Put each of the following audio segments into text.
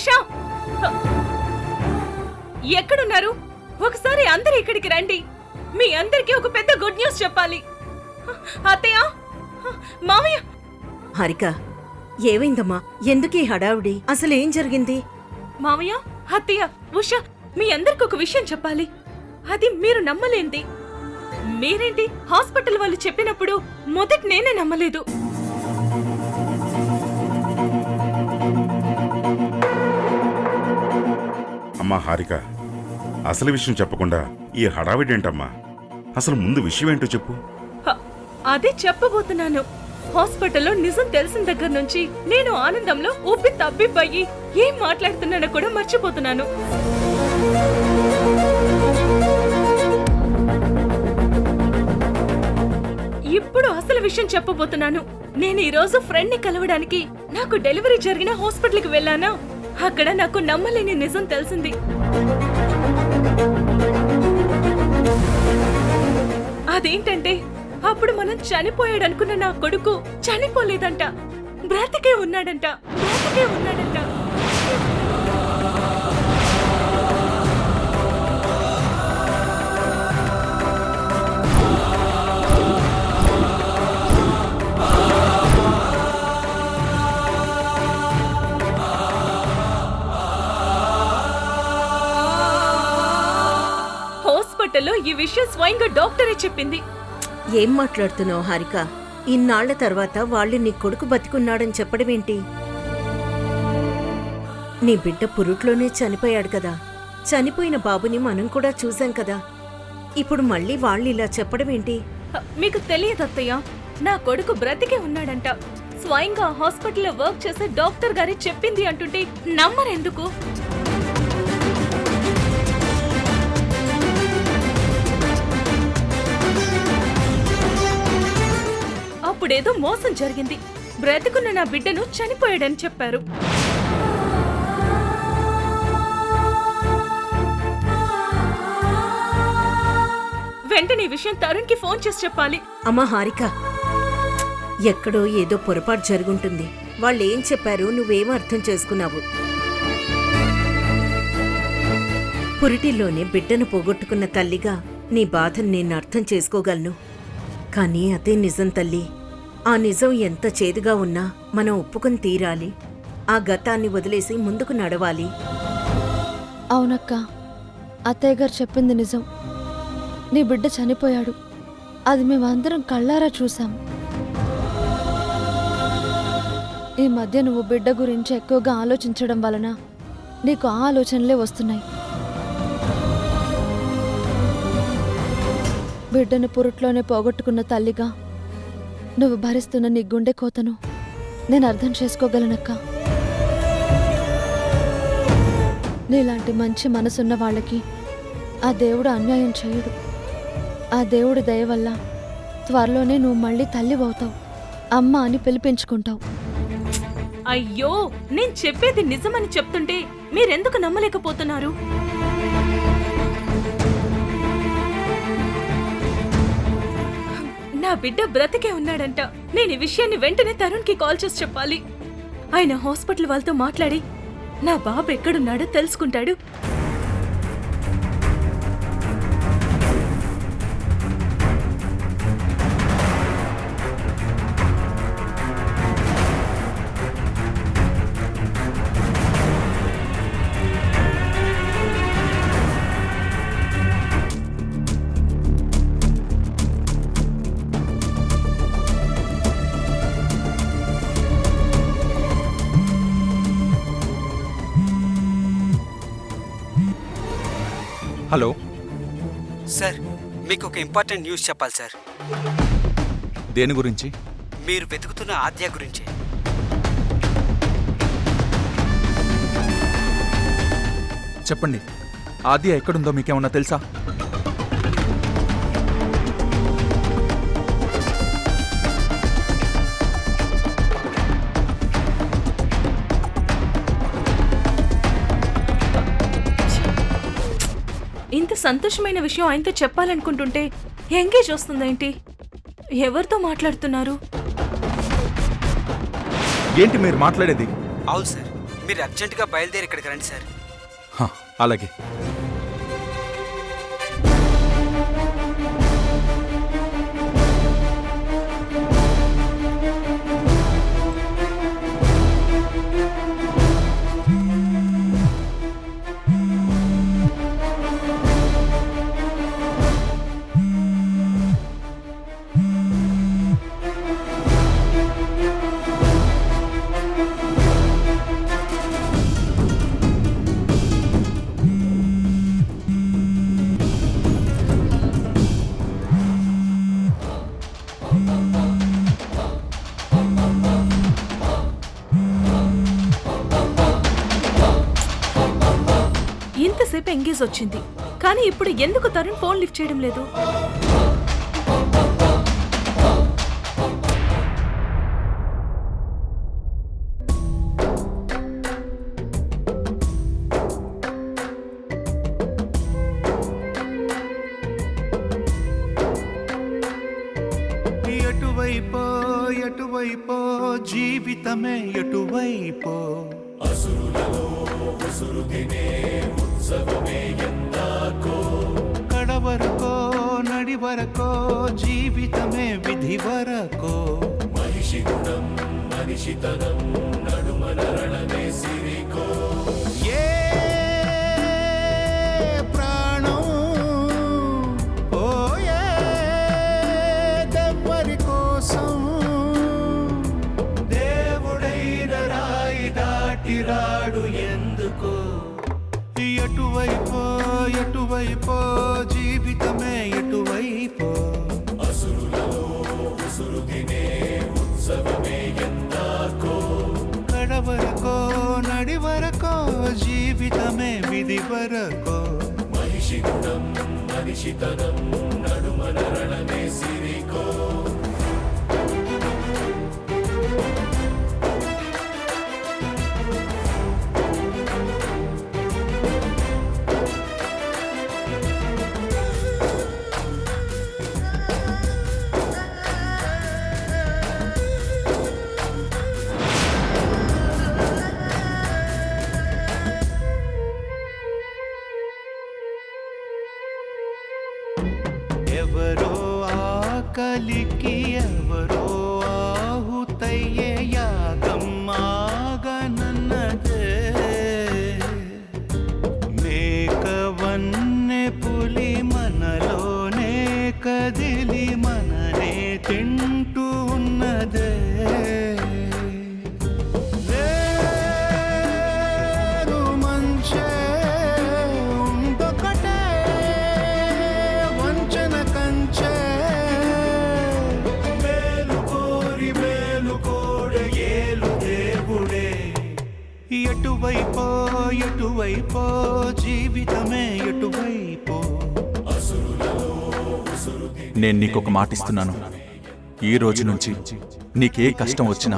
ఉషా ఎక్కడున్నారు? ఒకసారి అందరు ఇక్కడికి రండి. మీ అందరికీ ఒక పెద్ద గుడ్ న్యూస్ చెప్పాలి. అత్తయ్య, మామయ్య. హారిక, ఏమైందమ్మా? ఎందుకీ హడావుడి? అసలేం జరిగింది? మామయ్య, అత్తయ్య, ఉషా, మీ అందరికి ఒక విషయం చెప్పాలి. అది మీరు నమ్మలేంది. మీరేంటి హాస్పిటల్ వాళ్ళు చెప్పినప్పుడు మొదట నేనే నమ్మలేదు. అమ్మా హారిక, అసలు విషయం చెప్పకుండా ఈ హడావిడేంటమ్మా? అసలు ముందు విషయం ఏంటో చెప్పు. అదే చెప్పబోతున్నాను. హాస్పిటల్లో నిజం తెలిసిన దగ్గర నుంచి నేను ఆనందంలో ఉబ్బి తబ్బిబ్బయ్యి ఏం మాట్లాడుతున్నానో కూడా మర్చిపోతున్నాను. ఇప్పుడు అసలు విషయం చెప్పబోతున్నాను. నేను ఈ రోజు ఫ్రెండ్ ని కలవడానికి నాకు డెలివరీ జరిగిన హాస్పిటల్కి వెళ్ళానా, అక్కడ నాకు నమ్మలేని నిజం తెలిసింది. అదేంటంటే అప్పుడు మనం చనిపోయాడనుకున్న నా కొడుకు చనిపోలేదంట, బ్రతికే ఉన్నాడంట. హాస్పిటల్లో ఈ విషయం స్వయంగా డాక్టరే చెప్పింది. ఏం మాట్లాడుతున్నావు హారిక? ఇన్నాళ్ల తర్వాత వాళ్ళు నీ కొడుకు బతికున్నాడని చెప్పడమేంటి? నీ బిడ్డ పురుట్లోనే చనిపోయాడు కదా. చనిపోయిన బాబుని మనం కూడా చూసాం కదా. ఇప్పుడు మళ్ళీ వాళ్ళు ఇలా చెప్పడమేంటి? మీకు తెలియదు అత్తయ్య, నా కొడుకు బ్రతికే ఉన్నాడంట. స్వయంగా హాస్పిటల్లో వర్క్ చేసే డాక్టర్ గారి చెప్పింది అంటుంటే నమ్మరెందుకు? అప్పుడేదో మోసం జరిగింది. బ్రతికున్న నా బిడ్డను చనిపోయాడని చెప్పారు. వెంటనే ఈ విషయం తరుణ్ కి ఫోన్ చేసి చెప్పాలి. అమ్మా హారిక, ఎక్కడో ఏదో పొరపాటు జరుగుంటుంది. వాళ్ళేం చెప్పారు నువ్వేం అర్థం చేసుకున్నావు? పురిటిల్లోనే బిడ్డను పోగొట్టుకున్న తల్లిగా నీ బాధను నేను అర్థం చేసుకోగలను. కానీ అదే నిజం తల్లి. ఆ నిజం ఎంత చేదుగా ఉన్నా మనం ఒప్పుకొని తీరాలి. ఆ గతాన్ని వదిలేసి ముందుకు నడవాలి. అవునక్క, అత్తయ్య గారు చెప్పింది నిజం. నీ బిడ్డ చనిపోయాడు. అది మేమందరం కళ్ళారా చూసాం. ఈ మధ్య నువ్వు బిడ్డ గురించి ఎక్కువగా ఆలోచించడం వలన నీకు ఆ ఆలోచనలే వస్తున్నాయి. బిడ్డను పురుట్లోనే పోగొట్టుకున్న తల్లిగా నువ్వు భరిస్తున్న నీ గుండె కోతను నేను అర్థం చేసుకోగలనక్క. నీలాంటి మంచి మనసున్న వాళ్ళకి ఆ దేవుడు అన్యాయం చేయడు. ఆ దేవుడి దయ వల్ల త్వరలోనే నువ్వు మళ్ళీ తల్లివవుతావు, అమ్మ అని పిలిపించుకుంటావు. అయ్యో, నేను చెప్పేది నిజమని చెప్తుంటే మీరెందుకు నమ్మలేకపోతున్నారు? నా బిడ్డ బ్రతికే ఉన్నాడంట. నేను ఈ విషయాన్ని వెంటనే తరుణ్ కి కాల్ చేసి చెప్పాలి. ఆయన హాస్పిటల్ వాళ్ళతో మాట్లాడి నా బాబు ఎక్కడున్నాడో తెలుసుకుంటాడు. హలో సార్, మీకు ఒక ఇంపార్టెంట్ న్యూస్ చెప్పాలి సార్. దేని గురించి? మీరు వెతుకుతున్న ఆద్య గురించి. చెప్పండి. ఆద్య ఎక్కడుందో మీకేమన్నా తెలుసా? ఇంత సంతోషమైన విషయం ఆయనతో చెప్పాలనుకుంటుంటే ఎంగేజ్ వస్తుందేంటి? ఎవరితో మాట్లాడుతున్నారు? ఏంటి మీరు మాట్లాడేది? అవును సార్, మీరు అర్జెంటుగా బయలుదేరి ఇక్కడికి రండి సార్. హ, అలాగే. ఇంతసేపు ఎంగేజ్ వచ్చింది, కానీ ఇప్పుడు ఎందుకు తరుణ్ ఫోన్ లిఫ్ట్ చేయడం లేదు? ఎటువైపో ఎటువైపో జీవితమే ఎటువైపో కడవరకో నడివరకో జీవితమే విధి వరకో మనిషి గుణం మనిషితనం నడుమనరణమే సిరికో ఏ ప్రాణం పోయే దెవ్వరి కోసం దేవుడైన రాయి దాటి రాడు ఎందుకో ఎటువైపో ఎటువైపో జీవితమే ఎటువైపో అసురులలో ఉసురు తినే ఉత్సవమే ఎందాకో కడవరకో నడివరకో జీవితమే విధి వరకో మనిషి గుణం మనిషితనం నడుమనరణమే సిరికో ఎవరో ఆకలికి ఎవరో ఆహుతయ్యే యాగం ఆగనన్నదే మేకవన్నె పులి మనలోనే కదిలి మననే తింటూ ఉన్నదే లేరు మంచే ఉందొకటే వంచన కంచే మేలు కోరి మేలు కోడే ఏలు దేవుడే ఎటువైపో ఎటువైపో జీవితమే ఎటువైపో నేను నీకొక మాట ఇస్తున్నాను. ఈ రోజు నుంచి నీకే కష్టం వచ్చినా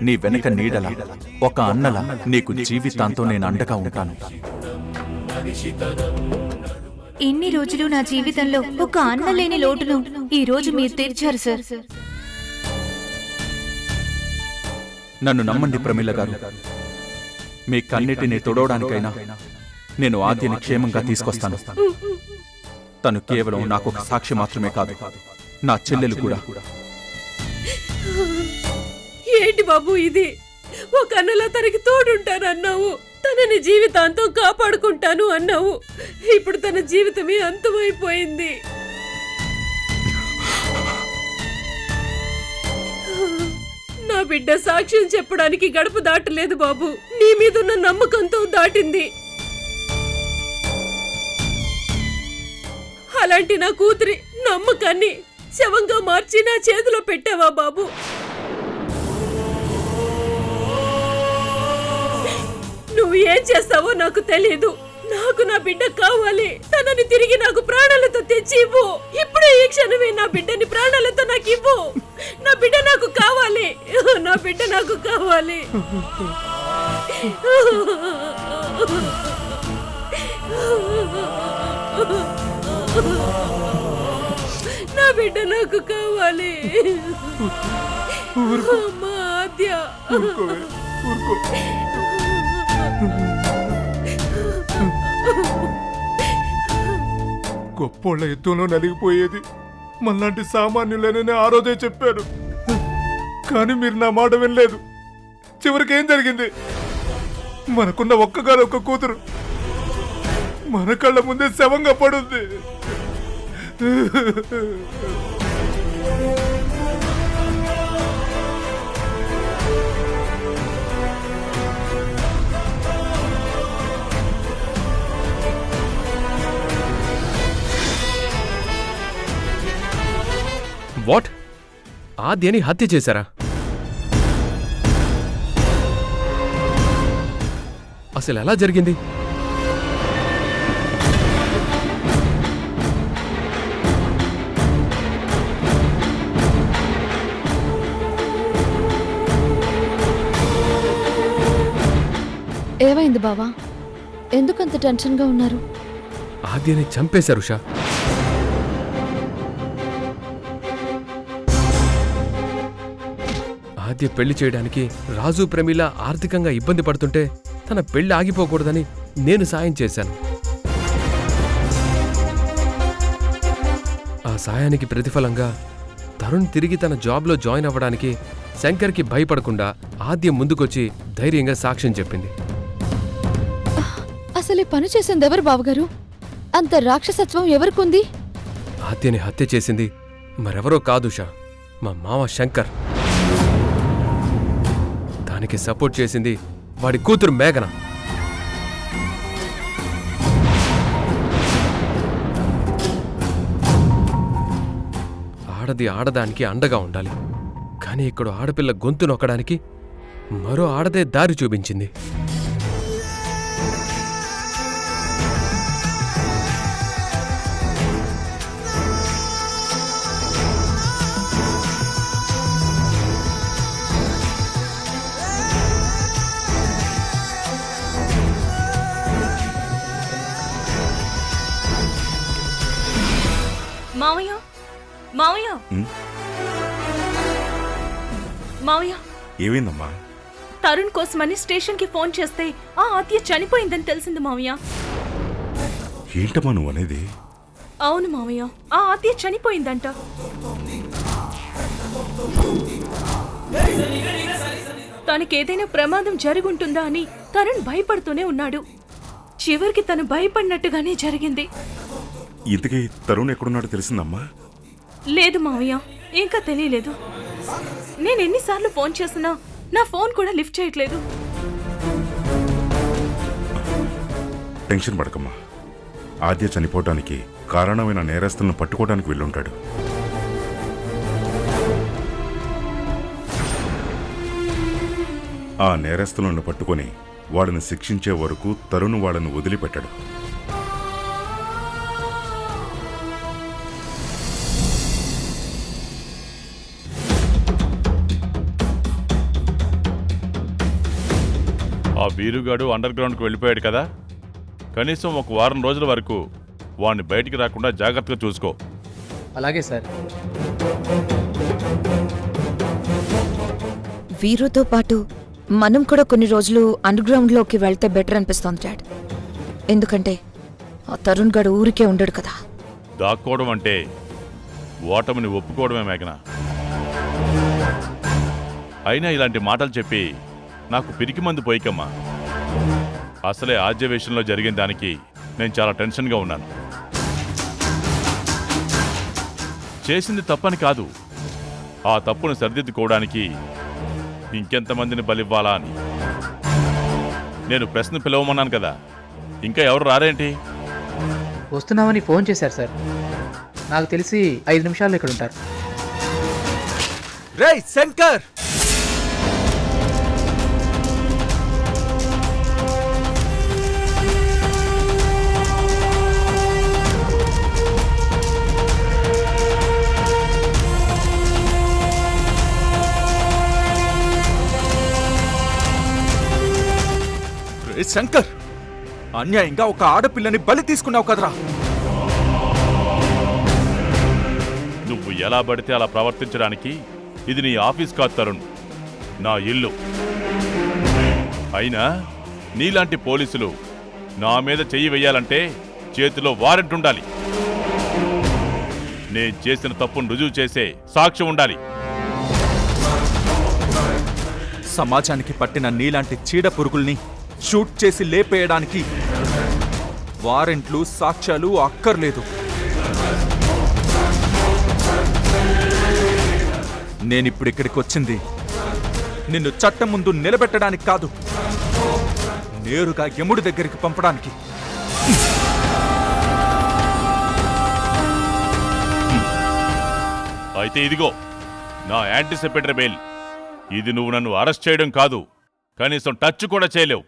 నీ వెనక నీడలా ఒక అన్నలా నీకు జీవితాంతం నేను అండగా ఉంటాను. ఇన్ని రోజులు నా జీవితంలో ఒక అన్న లేని లోటును ఈ రోజు మీరు తీర్చారు సార్. నన్ను నమ్మండి ప్రమీల గారు. మీ కన్నిటిని తొడవడానికైనా నేను ఆద్యని క్షేమంగా తీసుకొస్తాను. తను కేవలం నాకు ఒక సాక్షి మాత్రమే కాదు, నా చెల్లెలు కూడా. ఏంటి బాబు ఇది? ఒక అన్నలా తనకి తోడుంటానన్నావు, తనని జీవితాంతం కాపాడుకుంటాను అన్నావు. ఇప్పుడు తన జీవితమే అంతమైపోయింది. నా బిడ్డ సాక్ష్యం చెప్పడానికి గడప దాటలేదు బాబు. నీ మీదున్న నమ్మకంతో దాటింది. అలాంటి నా కూతురి నమ్మకాన్ని శవంగా మార్చి నా చేతిలో పెట్టావా బాబు? నువ్వు ఏం చేస్తావో నాకు తెలియదు. నాకు నా బిడ్డ కావాలి. తనని తిరిగి నాకు ప్రాణాలతో తెచ్చి ఇవ్వు. ఇప్పుడే ఈ క్షణమే నా బిడ్డని ప్రాణాలతో నాకు ఇవ్వు. నా బిడ్డ నాకు కావాలి. నా బిడ్డ నాకు కావాలి. నా బిడ్డ నాకు కావాలి. అమ్మా ఆద్య. గొప్పోళ్ళ యుద్ధంలో నలిగిపోయేది మనలాంటి సామాన్యులేనని ఆ రోజే చెప్పారు. కానీ మీరు నా మాట వినలేదు. చివరికి ఏం జరిగింది? మనకున్న ఒక్క కూతురు మన కళ్ళ ముందే శవంగా పడుంది. వాట్? ఆద్యని హత్య చేశారా? అసలు ఎలా జరిగింది? ఏమైంది బావా? ఎందుకంత టెన్షన్గా ఉన్నారు? ఆద్యని చంపేశారు ఉషా. ఆద్య పెళ్లి చేయడానికి రాజు ప్రమీల ఆర్థికంగా ఇబ్బంది పడుతుంటే తన పెళ్లి ఆగిపోకూడదని నేను సాయం చేశాను. ఆ సాయానికి ప్రతిఫలంగా తరుణ్ తిరిగి తన జాబ్లో జాయిన్ అవ్వడానికి శంకర్కి భయపడకుండా ఆద్య ముందుకొచ్చి ధైర్యంగా సాక్ష్యం చెప్పింది. అసలు ఈ పని చేసింది ఎవరు బావగారు? అంత రాక్షసత్వం ఎవరికుంది? ఆద్యని హత్య చేసింది మరెవరో కాదు ఉషా, మా మామ శంకర్. దానికి సపోర్ట్ చేసింది వాడి కూతురు మేఘన. ఆడది ఆడదానికి అండగా ఉండాలి, కానీ ఇక్కడ ఆడపిల్ల గొంతు నొక్కడానికి మరో ఆడదే దారి చూపించింది. మావయ్య, మావయ్య, మావయ్య, ఏమైందమ్మా? తరుణ్ కోసమని స్టేషన్ కి ఫోన్ చేస్తే ఆ ఆద్య చనిపోయిందని తెలిసింది మావయ్య. ఏంటమ్మా నువ్వు అనేది? అవును మావయ్య, ఆ ఆద్య చనిపోయిందంట. తనకేదైనా ప్రమాదం జరుగుంటుందా అని తరుణ్ భయపడుతూనే ఉన్నాడు. చివరికి తను భయపడినట్టుగానే జరిగింది. ఇంతకీ తరుణ్ ఎక్కడున్నాడో తెలిసిందమ్మా? లేదు మావయ్య, ఇంకా తెలియలేదు. నేను ఎన్నిసార్లు ఫోన్ చేసినా నా ఫోన్ కూడా లిఫ్ట్ చేయట్లేదు. టెన్షన్ పడకమ్మా. ఆద్య చనిపోవటానికి కారణమైన నేరస్తులను పట్టుకోవడానికి వెళ్ళుంటాడు. ఆ నేరస్తులను పట్టుకొని వాళ్ళని శిక్షించే వరకు తరుణ్ వాళ్ళని వదిలిపెట్టాడు. ఆ వీరుగాడు అండర్ గ్రౌండ్కి వెళ్ళిపోయాడు కదా, కనీసం ఒక వారం రోజుల వరకు వాడిని బయటికి రాకుండా జాగ్రత్తగా చూసుకో. అలాగే సార్. వీరుతో పాటు మనం కూడా కొన్ని రోజులు అండర్ గ్రౌండ్లోకి వెళ్తే బెటర్ అనిపిస్తోంది డాడ్. ఎందుకంటే ఆ తరుణ్ గడు ఊరికే ఉండడు కదా. దాక్కోవడం అంటే ఓటమిని ఒప్పుకోవడమే మేఘన. అయినా ఇలాంటి మాటలు చెప్పి నాకు పిరికి మందు పోయికమ్మా. అసలే ఆద్య విషయంలో జరిగిన దానికి నేను చాలా టెన్షన్గా ఉన్నాను. చేసింది తప్పని కాదు, ఆ తప్పును సరిదిద్దుకోవడానికి ఇంకెంతమందిని బలివ్వాలా అని. నేను ప్రశ్న పిలవమన్నాను కదా, ఇంకా ఎవరు రారేంటి? వస్తున్నామని ఫోన్ చేశారు సార్. నాకు తెలిసి 5 నిమిషాల్లో ఇక్కడ ఉంటారు. రేయ్ శంకర్! శంకర్, అన్యాయంగా ఒక ఆడపిల్లని బలి తీసుకున్నావు కదరా. నువ్వు ఎలా పడితే అలా ప్రవర్తించడానికి ఇది నీ ఆఫీస్ కాదు తరుణ్, నా ఇల్లు. అయినా నీలాంటి పోలీసులు నా మీద చెయ్యి వెయ్యాలంటే చేతిలో వారెంట్ ఉండాలి. నేను చేసిన తప్పును రుజువు చేసే సాక్ష్యం ఉండాలి. సమాజానికి పట్టిన నీలాంటి చీడ పురుగుల్ని షూట్ చేసి లేపేయడానికి వారెంట్లు, సాక్ష్యాలు అక్కర్లేదు. నేనిప్పుడిక్కడికి వచ్చింది నిన్ను చట్టం ముందు నిలబెట్టడానికి కాదు, నేరుగా యముడి దగ్గరికి పంపడానికి. అయితే ఇదిగో నా యాంటిసిపేటరీ బెయిల్. ఇది నువ్వు నన్ను అరెస్ట్ చేయడం కాదు, కనీసం టచ్ కూడా చేయలేవు.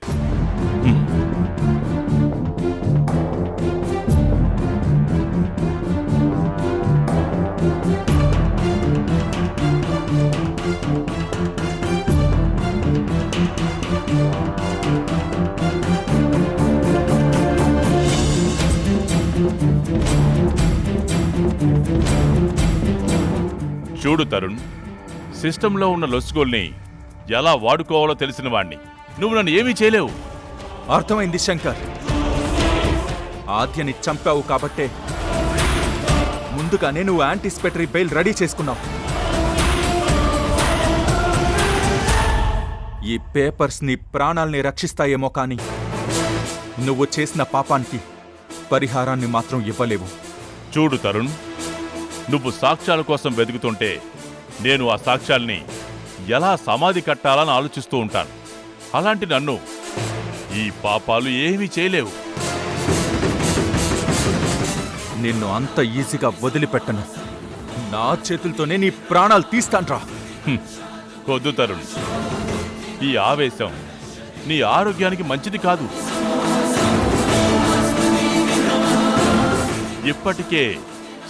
చూడు తరుణ్, సిస్టంలో ఉన్న లొసుగోల్ని ఎలా వాడుకోవాలో తెలిసిన వాణ్ణి. నువ్వు నన్ను ఏమీ చేయలేవు. అర్థమైంది శంకర్. ఆద్యని చంపావు కాబట్టే ముందుగానే నువ్వు యాంటిసిపేటరీ బెయిల్ రెడీ చేసుకున్నావు. ఈ పేపర్స్ నీ ప్రాణాల్ని రక్షిస్తాయేమో కానీ నువ్వు చేసిన పాపానికి పరిహారాన్ని మాత్రం ఇవ్వలేవు. చూడు తరుణ్, నువ్వు సాక్ష్యాల కోసం వెతుకుతుంటే నేను ఆ సాక్ష్యాల్ని ఎలా సమాధి కట్టాలని ఆలోచిస్తూ ఉంటాను. అలాంటి నన్ను ఈ పాపాలు ఏమీ చేయలేవు. నిన్ను అంత ఈజీగా వదిలిపెట్టను. నా చేతులతోనే నీ ప్రాణాలు తీస్తాన్రా. వద్దు తరుణ్, ఈ ఆవేశం నీ ఆరోగ్యానికి మంచిది కాదు. ఇప్పటికే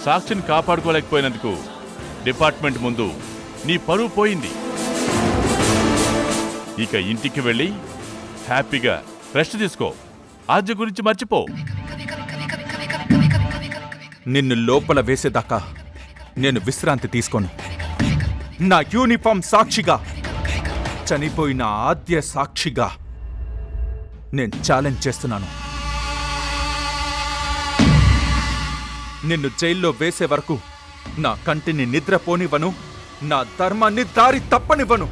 సాక్షిని కాపాడుకోలేకపోయినందుకు డిపార్ట్మెంట్ ముందు నీ పరువు పోయింది. ఇక ఇంటికి వెళ్ళి హ్యాపీగా రెస్ట్ తీసుకో. ఆద్య గురించి మర్చిపో. నిన్ను లోపల వేసేదాకా నేను విశ్రాంతి తీసుకోను. నా యూనిఫామ్ సాక్షిగా, చనిపోయిన ఆద్య సాక్షిగా నేను ఛాలెంజ్ చేస్తున్నాను. నిన్ను జైల్లో వేసే వరకు నా కంటిని నిద్రపోనివ్వను, నా ధర్మాన్ని దారి తప్పనివ్వను.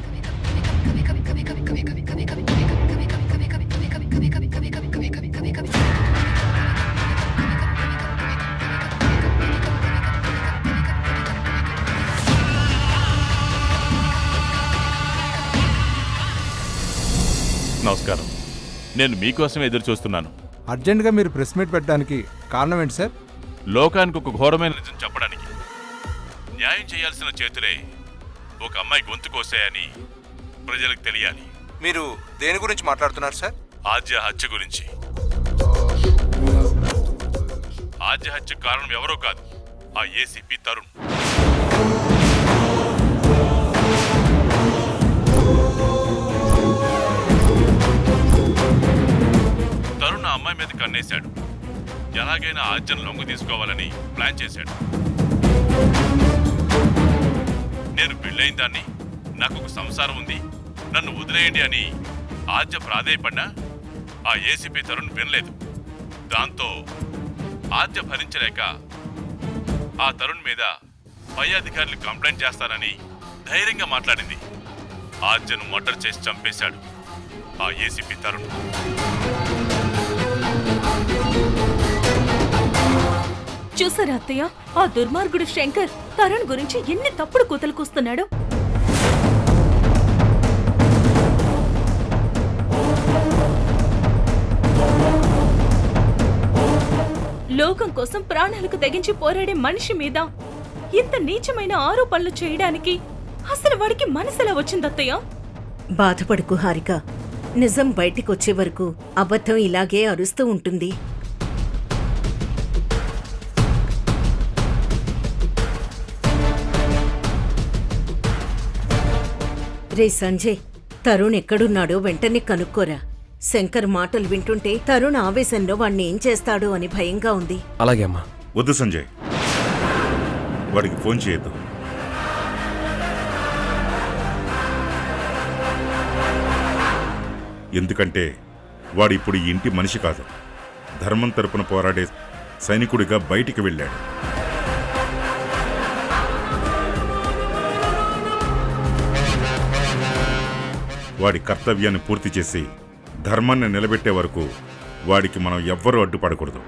నమస్కారం. నేను మీకోసం ఎదురు చూస్తున్నాను. అర్జెంట్గా మీరు ప్రెస్ మీట్ పెట్టడానికి కారణం ఏంటి సార్? లోకానికి ఒక ఘోరమైన నిజం చెప్పడానికి. న్యాయం చేయాల్సిన చేతులే ఒక అమ్మాయి గొంతు కోసాయని ప్రజలకు తెలియాలి. మీరు దేని గురించి మాట్లాడుతున్నారు సార్? ఆద్య హత్య గురించి. ఆద్య హత్య కారణం ఎవరో కాదు, ఆ ఏసీపీ తరుణ్. తరుణ్ ఆ అమ్మాయి మీద కన్నేశాడు. ఎలాగైనా ఆద్యను లొంగ తీసుకోవాలని ప్లాన్ చేశాడు. నేను పెళ్ళైన దాన్ని, నాకు ఒక సంసారం ఉంది, నన్ను వదిలేయండి అని ఆద్య ప్రాధేయపడినా ఆ ఏసీపీ తరుణ్ వినలేదు. దాంతో ఆద్య భరించలేక ఆ తరుణ్ మీద పై అధికారులు కంప్లైంట్ చేస్తానని ధైర్యంగా మాట్లాడింది. ఆద్యను మర్డర్ చేసి చంపేశాడు ఆ ఏసీపీ తరుణ్. చూసారా అత్తయ్య, ఆ దుర్మార్గుడు శంకర్ తరుణ్ గురించి ఎన్ని తప్పుడు కూతలు కూస్తున్నాడు. లోకం కోసం ప్రాణాలకు తెగించి పోరాడే మనిషి మీద ఇంత నీచమైన ఆరోపణలు చేయడానికి అసలు వాడికి మనసులా వచ్చిందత్తయ్య? బాధపడుకు హారిక, నిజం బయటికొచ్చే వరకు అబద్ధం ఇలాగే అరుస్తూ ఉంటుంది. రే సంజయ్, తరుణ్ ఎక్కడున్నాడో వెంటనే కనుక్కోరా. శంకర్ మాటలు వింటుంటే తరుణ్ ఆవేశంలో వాణ్ణి ఏం చేస్తాడో అని భయంగా ఉంది. అలాగే అమ్మా. వద్దు సంజయ్, వాడికి ఫోన్ చేయొద్దు. ఎందుకంటే వాడిప్పుడు ఈ ఇంటి మనిషి కాదు, ధర్మం తరపున పోరాడే సైనికుడిగా బయటికి వెళ్ళాడు. వాడి కర్తవ్యాన్ని పూర్తి చేసి ధర్మాన్ని నిలబెట్టే వరకు వాడికి మనం ఎవ్వరూ అడ్డుపడకూడదు.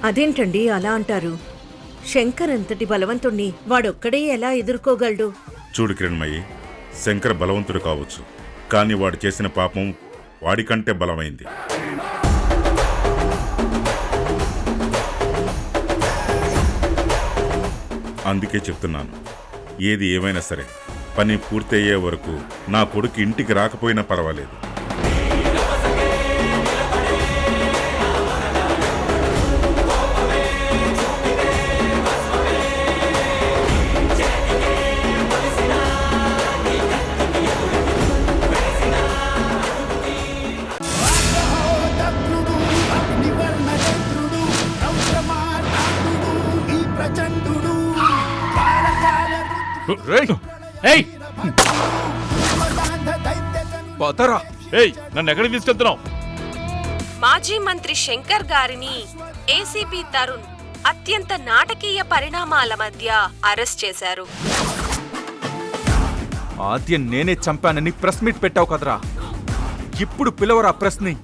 అదేంటండి అలా అంటారు? శంకర్ అంతటి బలవంతుణ్ణి వాడొక్కడే ఎలా ఎదుర్కోగలడు? చూడు కిరణ్మయి, శంకర్ బలవంతుడు కావచ్చు, కానీ వాడు చేసిన పాపం వాడికంటే బలమైంది. అందుకే చెప్తున్నాను, ఏది ఏమైనా సరే పని పూర్తయ్యే వరకు నా కొడుకు ఇంటికి రాకపోయినా పర్వాలేదు. నన్ను ఎక్కడికి తీసుకెళ్తున్నావు? మాజీ మంత్రి శంకర్ గారిని ఏసీపీ తరుణ్ అత్యంత నాటకీయ పరిణామాల మధ్య అరెస్ట్ చేశారు. ఆద్య నేనే చంపానని ప్రెస్ మీట్ పెట్టావు కదరా, ఇప్పుడు పిలవరా ప్రెస్ ని.